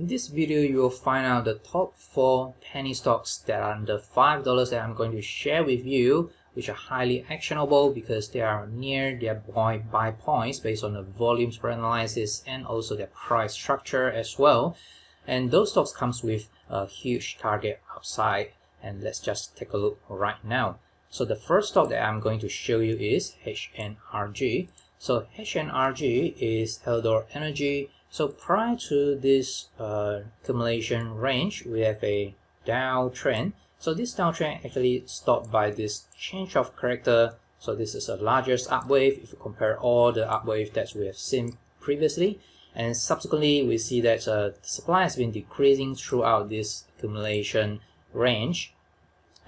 In this video, you will find out the top 4 penny stocks that are under $5 that I'm going to share with you, which are highly actionable because they are near their buy points based on the volume spread analysis and also their price structure as well. And those stocks comes with a huge target upside. And let's just take a look right now. So the first stock that I'm going to show you is HNRG. So HNRG is HALLADOR Energy. So prior to this accumulation range, we have a downtrend. So this downtrend actually stopped by this change of character. So this is the largest upwave if you compare all the upwave that we have seen previously. And subsequently, we see that the supply has been decreasing throughout this accumulation range.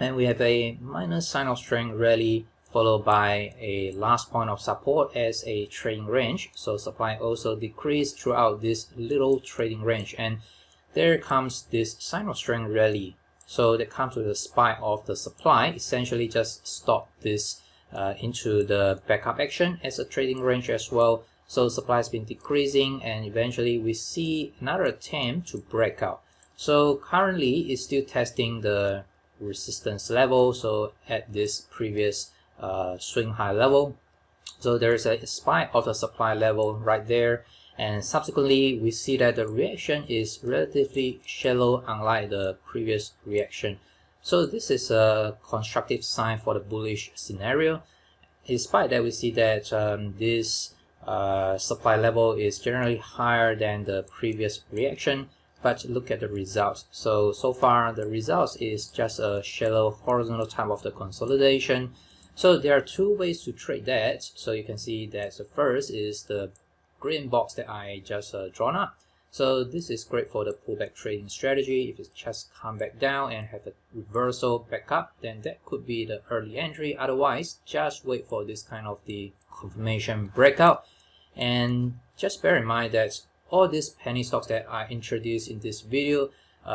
And we have a minor sign of strength rally followed by a last point of support as a trading range. So supply also decreased throughout this little trading range, and there comes this sign of strength rally. So that comes with a spike of the supply, essentially just stop this into the backup action as a trading range as well. So supply has been decreasing, and eventually we see another attempt to break out. So currently it's still testing the resistance level, so at this previous swing high level. So there is a spike of the supply level right there, and subsequently we see that the reaction is relatively shallow unlike the previous reaction. So this is a constructive sign for the bullish scenario. Despite that, we see that this supply level is generally higher than the previous reaction. But look at the results. So far the results is just a shallow horizontal type of the consolidation. So there are two ways to trade that. So you can see that the first is the green box that I just drawn up. So this is great for the pullback trading strategy. If it just come back down and have a reversal back up, then that could be the early entry. Otherwise, just wait for this kind of the confirmation breakout. And just bear in mind that all these penny stocks that I introduced in this video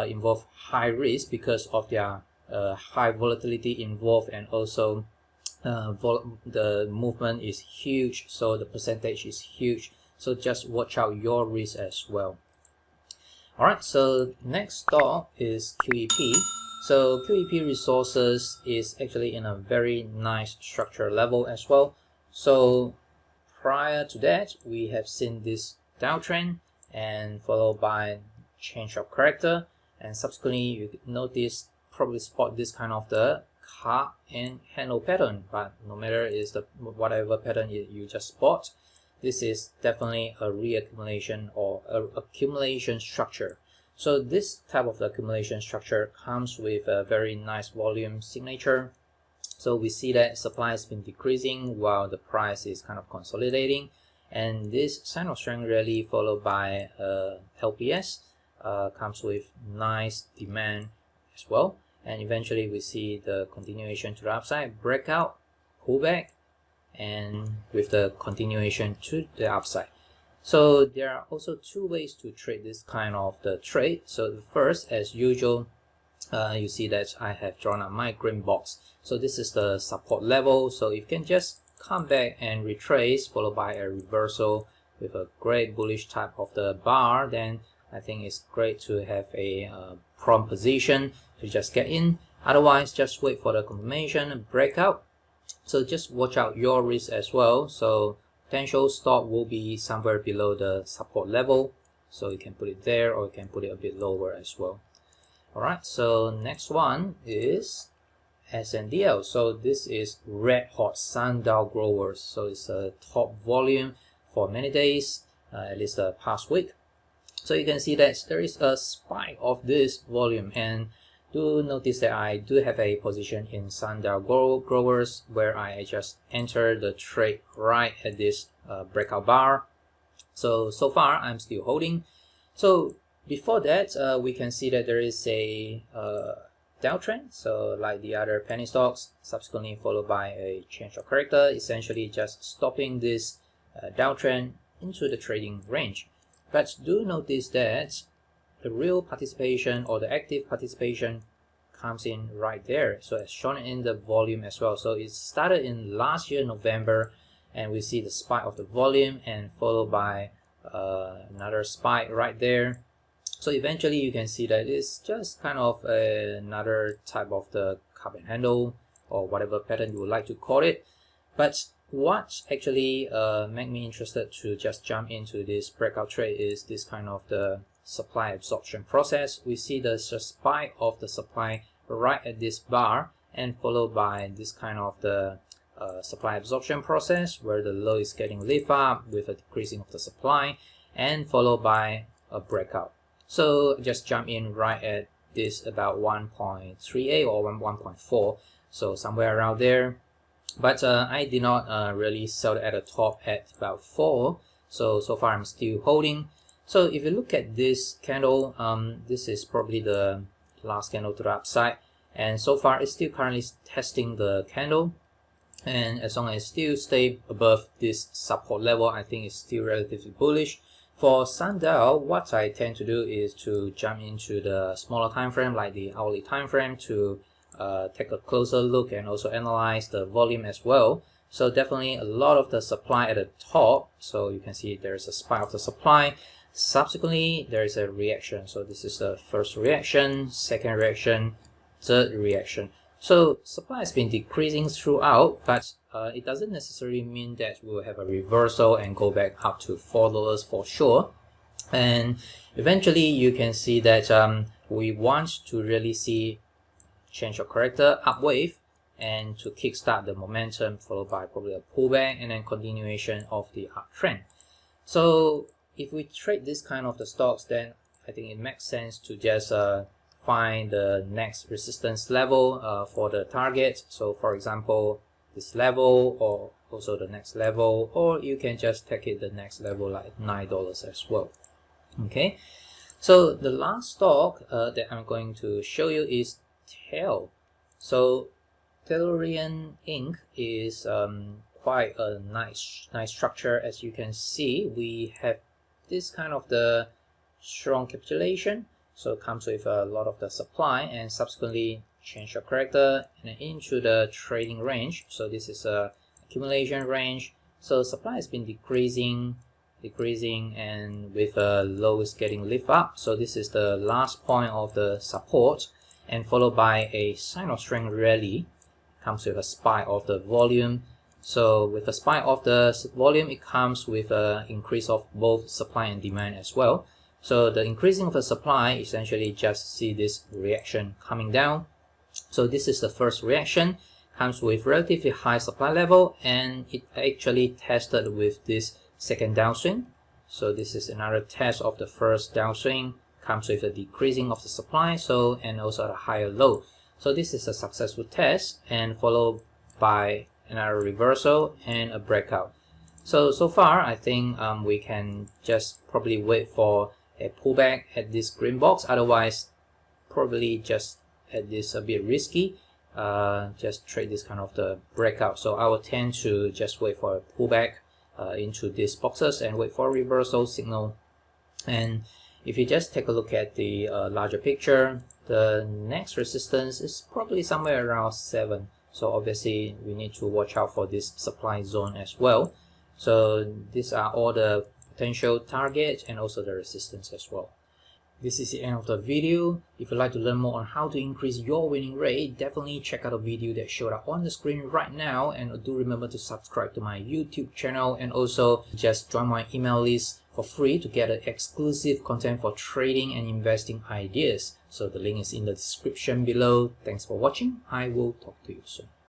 involve high risk because of their high volatility involved, and also the movement is huge, so the percentage is huge. So just watch out your risk as well. Alright, so next stock is QEP. So QEP Resources is actually in a very nice structure level as well. So prior to that, we have seen this downtrend and followed by change of character, and subsequently you notice, probably spot this kind of the cup and handle pattern. But no matter is the whatever pattern you just spot, this is definitely a reaccumulation or a accumulation structure. So this type of accumulation structure comes with a very nice volume signature. So we see that supply has been decreasing while the price is kind of consolidating, and this sign of strength rally followed by LPS comes with nice demand as well. And eventually we see the continuation to the upside, breakout, pullback, and with the continuation to the upside. So there are also two ways to trade this kind of the trade. So the first, as usual, you see that I have drawn up my green box. So this is the support level. So if you can just come back and retrace followed by a reversal with a great bullish type of the bar, then I think it's great to have a prompt position to just get in. Otherwise, just wait for the confirmation and breakout. So just watch out your risk as well. So potential stop will be somewhere below the support level, so you can put it there or you can put it a bit lower as well. Alright, so next one is SNDL. So this is red hot SUNDIAL growers. So it's a top volume for many days, at least the past week. So you can see that there is a spike of this volume, and do notice that I do have a position in SUNDIAL growers where I just entered the trade right at this breakout bar. So far I'm still holding. So before that, we can see that there is a downtrend, so like the other penny stocks, subsequently followed by a change of character, essentially just stopping this downtrend into the trading range. But do notice that the real participation or the active participation comes in right there, so as shown in the volume as well. So it started in last year November, and we see the spike of the volume and followed by another spike right there. So eventually you can see that it's just kind of another type of the cup and handle, or whatever pattern you would like to call it. But what actually made me interested to just jump into this breakout trade is this kind of the supply absorption process. We see the spike of the supply right at this bar, and followed by this kind of the supply absorption process where the low is getting lift up with a decreasing of the supply, and followed by a breakout. So just jump in right at this about 1.38 or 1.4, so somewhere around there. But I did not really sell it at the top at about 4, so far I'm still holding. So if you look at this candle, this is probably the last candle to the upside, and so far it's still currently testing the candle, and as long as it still stay above this support level, I think it's still relatively bullish. For SUNDIAL, what I tend to do is to jump into the smaller time frame, like the hourly time frame, to take a closer look and also analyze the volume as well. So definitely a lot of the supply at the top, so you can see there's a spike of the supply. Subsequently there is a reaction, so this is the first reaction, second reaction, third reaction. So supply has been decreasing throughout, but it doesn't necessarily mean that we'll have a reversal and go back up to $4 for sure. And eventually you can see that we want to really see change of character, up wave, and to kickstart the momentum, followed by probably a pullback and then continuation of the uptrend. So if we trade this kind of the stocks, then I think it makes sense to just find the next resistance level for the target. So for example, this level, or also the next level, or you can just take it the next level like $9 as well. Okay, so the last stock that I'm going to show you is TEL. So TELLURIAN Inc. is quite a nice structure. As you can see, we have this kind of the strong capitulation, so it comes with a lot of the supply, and subsequently change of character and into the trading range. So this is a accumulation range, so supply has been decreasing, and with lows getting lift up. So this is the last point of the support, and followed by a sign of strength rally, comes with a spike of the volume. So with a spike of the volume, it comes with an increase of both supply and demand as well. So the increasing of the supply essentially just see this reaction coming down. So this is the first reaction, comes with relatively high supply level, and it actually tested with this second downswing. So this is another test of the first downswing, comes with a decreasing of the supply, so, and also a higher low. So this is a successful test, and followed by another reversal and a breakout. So far I think we can just probably wait for a pullback at this green box, otherwise probably just at this a bit risky, just trade this kind of the breakout. So I will tend to just wait for a pullback into these boxes and wait for a reversal signal. And if you just take a look at the larger picture, the next resistance is probably somewhere around 7. So obviously we need to watch out for this supply zone as well. So these are all the potential targets and also the resistance as well. This is the end of the video. If you'd like to learn more on how to increase your winning rate, definitely check out the video that showed up on the screen right now, and do remember to subscribe to my YouTube channel, and also just join my email list for free to get exclusive content for trading and investing ideas. So the link is in the description below. Thanks for watching. I will talk to you soon.